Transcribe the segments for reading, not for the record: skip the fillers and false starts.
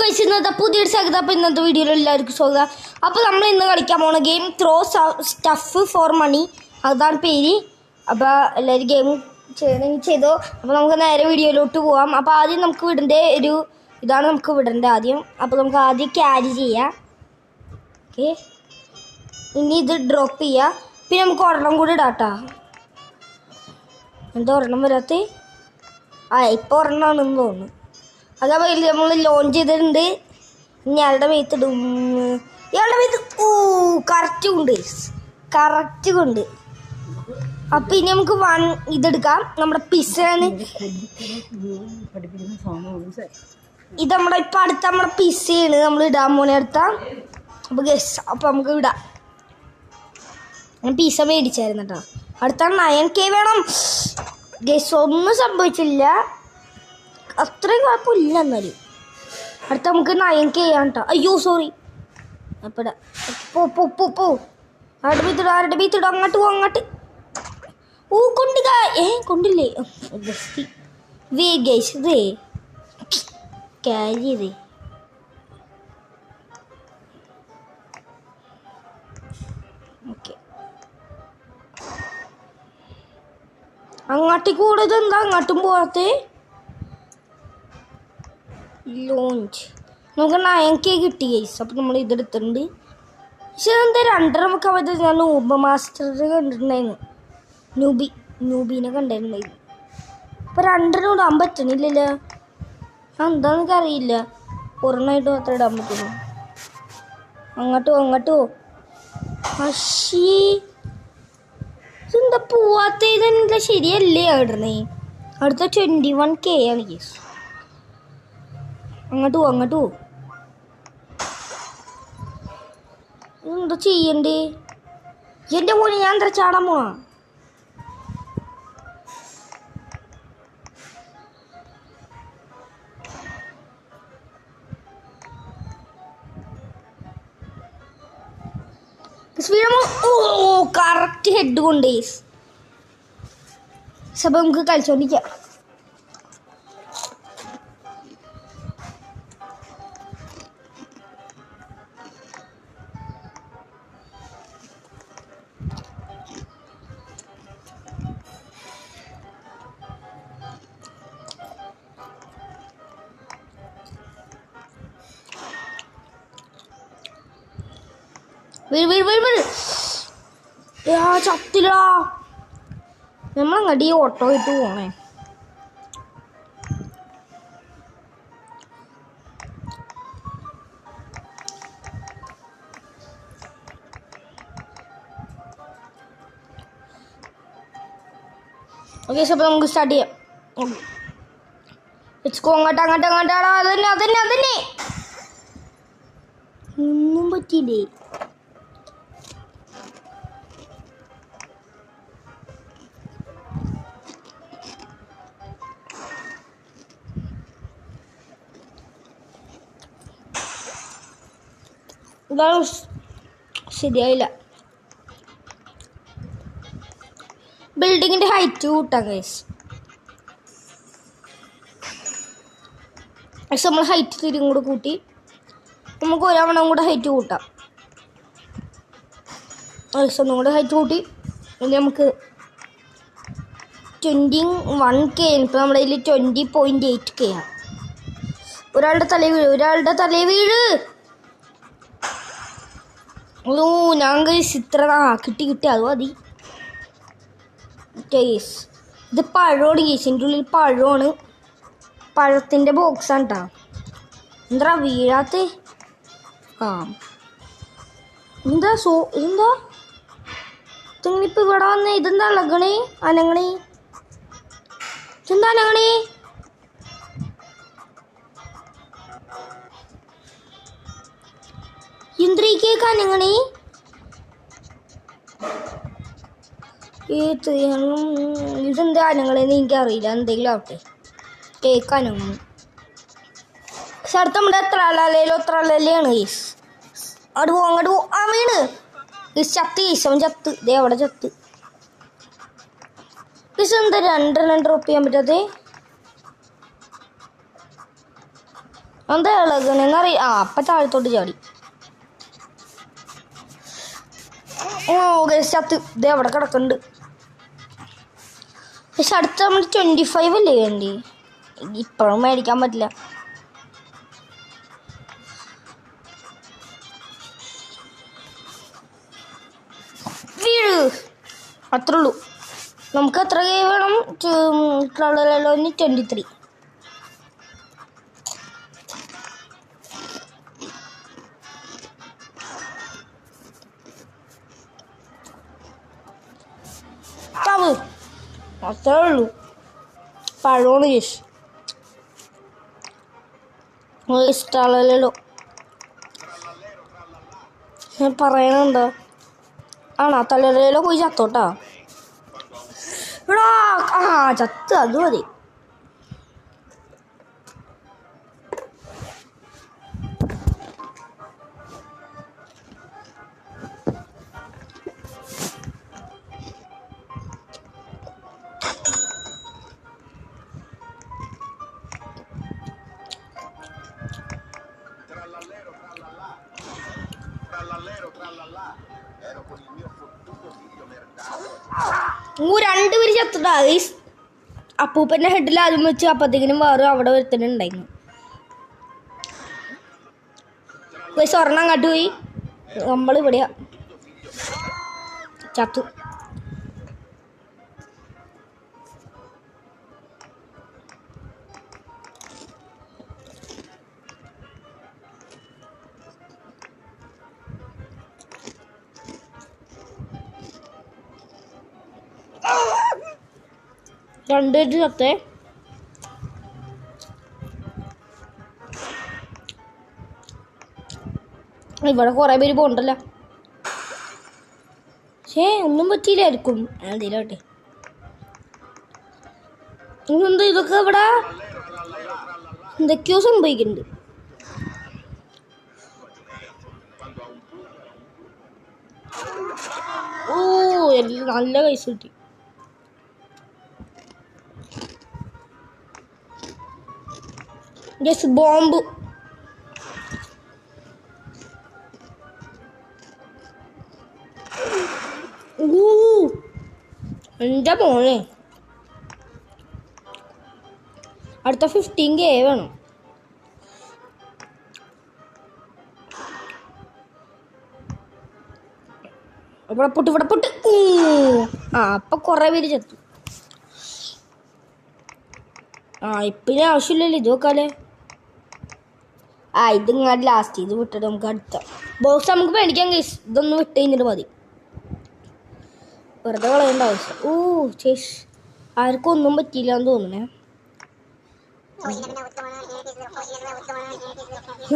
Guys ഇന്നത്തെ പുതിയൊരു സ്വാഗതം. അപ്പോൾ ഇന്നത്തെ വീഡിയോയിൽ എല്ലാവർക്കും സ്വാഗതം. അപ്പോൾ നമ്മൾ ഇന്ന് കളിക്കാൻ പോകുന്ന game throw stuff for money, അതാണ് പേര്. അപ്പോൾ എല്ലാവരും ഗെയിം ചെയ്തോ. അപ്പോൾ നമുക്ക് നേരെ വീഡിയോയിലോട്ട് പോവാം. അപ്പോൾ ആദ്യം നമുക്ക് വിടേണ്ട ഇതാണ് നമുക്ക് വിടേണ്ടത് ആദ്യം. അപ്പോൾ നമുക്ക് ആദ്യം ക്യാരി ചെയ്യാം. ഓക്കെ, ഇനി ഇത് ഡ്രോപ്പ് ചെയ്യുക. പിന്നെ നമുക്ക് ഒരെണ്ണം കൂടി ഇടാട്ടോ. എന്താ ഒരെണ്ണം വരാത്ത? ഇപ്പോൾ ഒരെണ്ണമാണെന്ന് തോന്നുന്നു. അതേപോലെ നമ്മൾ ലോഞ്ച് ചെയ്തിട്ടുണ്ട്. ഇനി അയാളുടെ മേത്തിടും. ഇയാളുടെ മേത്ത് കറക്റ്റ് കൊണ്ട്. അപ്പം ഇനി നമുക്ക് ഇതെടുക്കാം. നമ്മുടെ പിസ്സയാണ് ഇത്. നമ്മുടെ ഇപ്പം അടുത്ത നമ്മുടെ പിസ്സയാണ് നമ്മൾ ഇടാൻ പോണെ അടുത്ത. അപ്പോൾ അപ്പം നമുക്ക് ഇടാം. ഞാൻ പിസ്സ മേടിച്ചായിരുന്നു കേട്ടോ. അടുത്ത 9K വേണം. ഒന്നും സംഭവിച്ചില്ല, അത്രയും കുഴപ്പമില്ല. എന്നാലും അടുത്ത നമുക്ക് 9K ചെയ്യാം കേട്ടോ. അയ്യോ സോറി. അപ്പം പോ ആരുടെ ബീത്തിടും. അങ്ങോട്ട് അങ്ങോട്ട് കൊണ്ടുക. കൊണ്ടില്ലേ? വേ ഗൈസ്, ഇതേ ക്യാരി ചെയ്തേ. ഓക്കെ, അങ്ങോട്ടേക്ക് കൂടത്. എന്താ അങ്ങോട്ടും പോകാത്തേ? ലോഞ്ച് നമുക്ക് 9K കിട്ടി ഗൈസ്. അപ്പം നമ്മൾ ഇതെടുത്തിട്ടുണ്ട്. പക്ഷെ എന്താ 2 നമുക്ക് അവധി. ഞാൻ നൂബ് മാസ്റ്റർ കണ്ടിട്ടുണ്ടായിരുന്നു. നൂബീനെ കണ്ടിട്ടുണ്ടായിരുന്നു. അപ്പം 2 ഇടാൻ പറ്റണില്ലല്ലോ. എന്താണെന്നൊക്കെ അറിയില്ല. ഒരെണ്ണമായിട്ട് മാത്രമേ ഇടാൻ പറ്റുള്ളൂ. അങ്ങോട്ടോ അശീ, ഇതെന്താ പോവാത്ത? ഇതെന്താ ശരിയല്ലേ ഇടണേ? അടുത്ത 21K ആണ് ഗൈസ്. അങ്ങോട്ട് എന്താ ചെയ്യണ്ടേ? എൻ്റെ മോനെ, ഞാൻ എന്താ ചാടാൻ പോവാ? കറക്റ്റ് ഹെഡ് കൊണ്ട്. അപ്പം നമുക്ക് കളിച്ചോണ്ടിരിക്കാം. വീട് ചത്തില്ല. നമ്മളങ്ങടി ഓട്ടോ ഇട്ട് പോണേ. ഓക്കെ, അപ്പോൾ നമുക്ക് സ്റ്റാർട്ട് ചെയ്യാം. അങ്ങോട്ടാടാ. അതന്നെ ഒന്നും പറ്റിയില്ലേ? ഇതാണ് ശരിയായില്ല. ബിൽഡിങ്ങിൻ്റെ ഹൈറ്റ് കൂട്ടാം ഗൈസ്. പക്ഷെ നമ്മൾ ഹൈറ്റ് തിരിയും കൂടെ കൂട്ടി നമുക്ക് ഒരാവണം കൂടെ ഹൈറ്റ് കൂട്ടാം. ഒന്നും കൂടെ ഹൈറ്റ് കൂട്ടി ഇനി നമുക്ക് 21K. ഇപ്പോൾ നമ്മുടെ കയ്യിൽ 20.8K ആണ്. ഒരാളുടെ തലയിൽ വീഴ്. ഞാൻ ഇത്ര കിട്ടി അത് മതി. കേസ് ഇത് പഴമാണ് കേസ്. എൻ്റെ ഉള്ളിൽ പഴമാണ്. പഴത്തിൻ്റെ ബോക്സാണ് കേട്ടോ. എന്താ വീഴാത്ത? എന്താ ഇതെങ്ങനിപ്പോൾ ഇവിടെ വന്നേ? ഇതെന്താ അനങ്ങണേ? ഇതെന്താ അനങ്ങണേ? ഇന്ദ്രിക്കേക്ക് അനങ്ങണേ? ഇതെന്താ അനങ്ങണേന്ന് എനിക്കറിയില്ല. എന്തെങ്കിലും ആവട്ടെ, കേക്ക് അനങ്ങണം. പക്ഷെ അടുത്ത നമ്മുടെ ത്രളലയാണ് ഗീസ്. അങ്ങോട്ട് പോ. വീണ് ഗീസ്. അവൻ ചത്ത്. ദേ അവിടെ ചത്ത് ഗീസ്. എന്താ 2 ഡ്രോപ്പ് ചെയ്യാൻ പറ്റാതെ? എന്താ ഇളകണെന്നറിയ അപ്പം താഴത്തോട്ട് ചാടി. ചത്ത് ഇത് എവിടെ കിടക്കുന്നുണ്ട്. പക്ഷെ അടുത്ത നമ്മൾ 25 അല്ലേ വേണ്ടി, ഇപ്പോഴും മേടിക്കാൻ പറ്റില്ല. വീഴ്, അത്രേ ഉള്ളൂ. നമുക്ക് എത്ര കൈ വേണം? 23. അത്രേ ഉള്ളൂ. പഴമാണ് ഇഷ്ടമല്ലല്ലോ ഞാൻ പറയണുണ്ടോ? ആണോ? തലയിലോ പോയി ചത്തോട്ടാ. എടാ ചത്ത്, അത് മതി. രണ്ടുപേര് ചത്തിട്ടാ. അപ്പൂപ്പൻ്റെ ഹെഡിൽ ആദ്യം വെച്ച് അപ്പത്തേക്കിനും വേറെ അവിടെ വരുത്തലുണ്ടായിരുന്നു. സ്വർണ്ണം അങ്ങോട്ട് പോയി, നമ്മളിവിടെയാ ചത്തു. രണ്ടുപേര് ചത്തേ. ഇവിടെ കുറെ പേര് പോണ്ടല്ലോ. ഒന്നും പറ്റിയില്ലായിരിക്കും. എന്തേലോട്ടെ എന്താ ഇതൊക്കെ ഇവിടെ എന്തൊക്കെയോ സംഭവിക്കുന്നുണ്ട്. നല്ല കൈസ് കിട്ടി. ബോംബ് എൻ്റെ മോനെ. അടുത്ത 15K വേണം. ഇവിടെ പൊട്ട്. അപ്പൊ കൊറേ പേര് ചത്തു. ഇപ്പിന് ആവശ്യമില്ലല്ലോ ഇത് നോക്കാലേ. ഇതിങ്ങാട് ലാസ്റ്റ് ഇത് വിട്ടിട്ട് നമുക്ക് അടുത്ത ബോക്സ് നമുക്ക് മേടിക്കാൻ കേസ്. ഇതൊന്ന് വിട്ട് കഴിഞ്ഞിട്ട് മതി, വെറുതെ കളയേണ്ട ആവശ്യം. ചേഷ് ആർക്കും ഒന്നും പറ്റിയില്ല എന്ന് തോന്നണേ.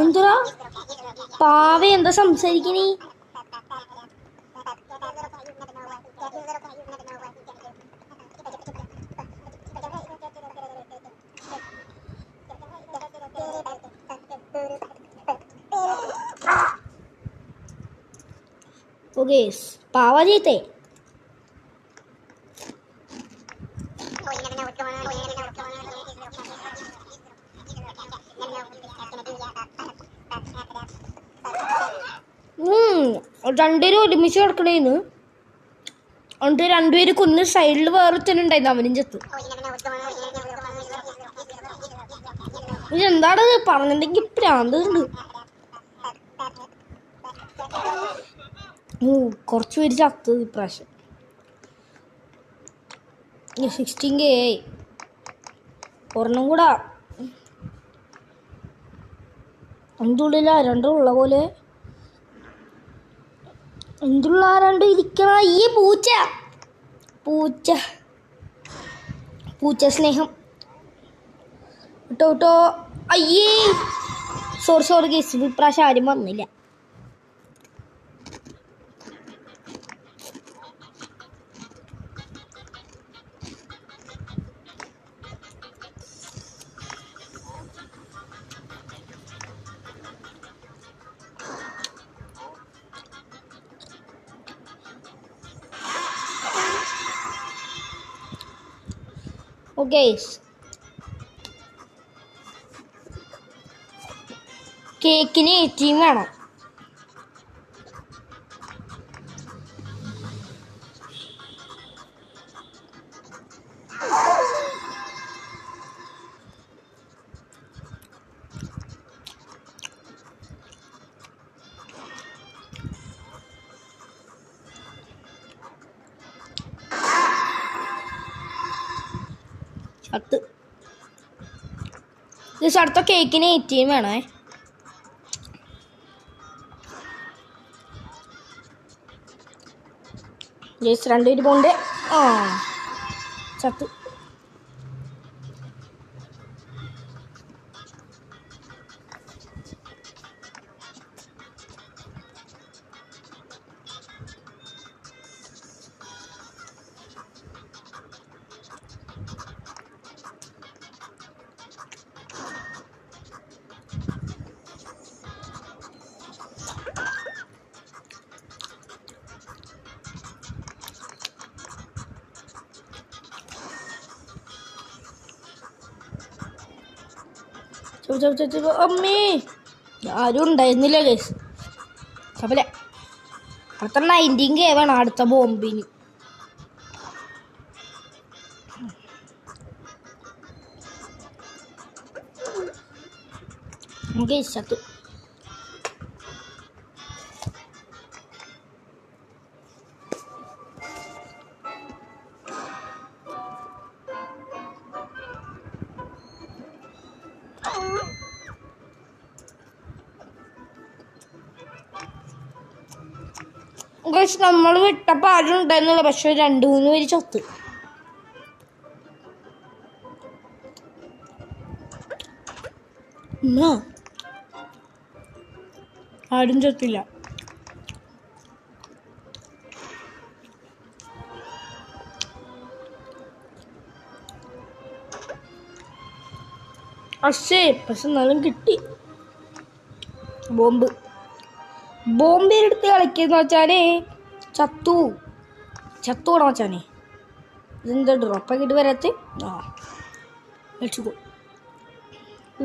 എന്താ പാവ എന്താ സംസാരിക്കണേ? പാവ ജീത്തേ. രണ്ടുപേരും ഒരുമിച്ച് കിടക്കണേന്ന്. എന്നിട്ട് രണ്ടുപേര് കുന്ന് സൈഡിൽ വേറെ തന്നെ ഉണ്ടായിരുന്നു, അവനും ചത്തു. ഇതെന്താണത് പറഞ്ഞിട്ടുണ്ടെങ്കിൽ പ്രാന്ത് ഉണ്ട്. കുറച്ച് പേര് ചത്തത് ഇപ്രാവശ്യം. 16K ആയി. ഒരെണ്ണം കൂടാ. എന്തുള്ളില്ല രണ്ടുള്ള പോലെ. എന്തുള്ള ആരാണ്ട് ഇരിക്കണ ഈ പൂച്ച സ്നേഹം കേട്ടോ. അയ്യേ സോറി കേസ്. ഇപ്രാവശ്യം ആരും വന്നില്ല. കേക്കിന് 18 വേണം. അടുത്ത കേക്കിന് 18 വേണേ. ജേസ് 2 പോണ്ട്. ചത്ത്. അമ്മേ ആരും ഉണ്ടായിരുന്നില്ല ഗൈസ്. അപ്പല്ലേ അടുത്ത 19K വേണം അടുത്ത ബോംബിന്. ഗൈസ് ചത്തു. നമ്മൾ വിട്ടപ്പോൾ ആരും ഉണ്ടായിരുന്നില്ല, പക്ഷെ 2-3 പേര് ചത്ത്. ആരും ചത്തില്ല. പക്ഷേ എന്നാലും കിട്ടി. ബോംബെടുത്ത് കളിക്കുന്ന വെച്ചാലേ ചത്തൂടാ വെച്ചാനെ. ഇതെന്താ ഡ്രോപ്പാക്കിയിട്ട് വരാത്ത? വെച്ചു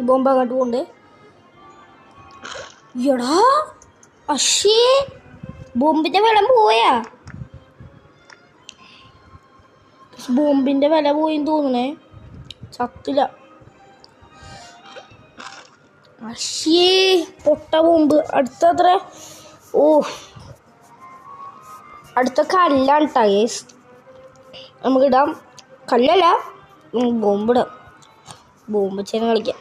ബോംബ് അങ്ങോട്ട് പോണ്ടേ. എടാ അശ്ശേ, ബോംബിന്റെ വില പോയാ. ബോംബിന്റെ വില പോയിന്ന് തോന്നണേ. ചത്തില്ല. അശ്ശേ പൊട്ട ബോംബ്. അടുത്തത്ര അടുത്ത കല്ലാണ് ടയേഴ്സ്. നമുക്കിടാം. കല്ലല്ല, ബോംബിടാം. ബോംബ് വെച്ചാൽ കളിക്കാം.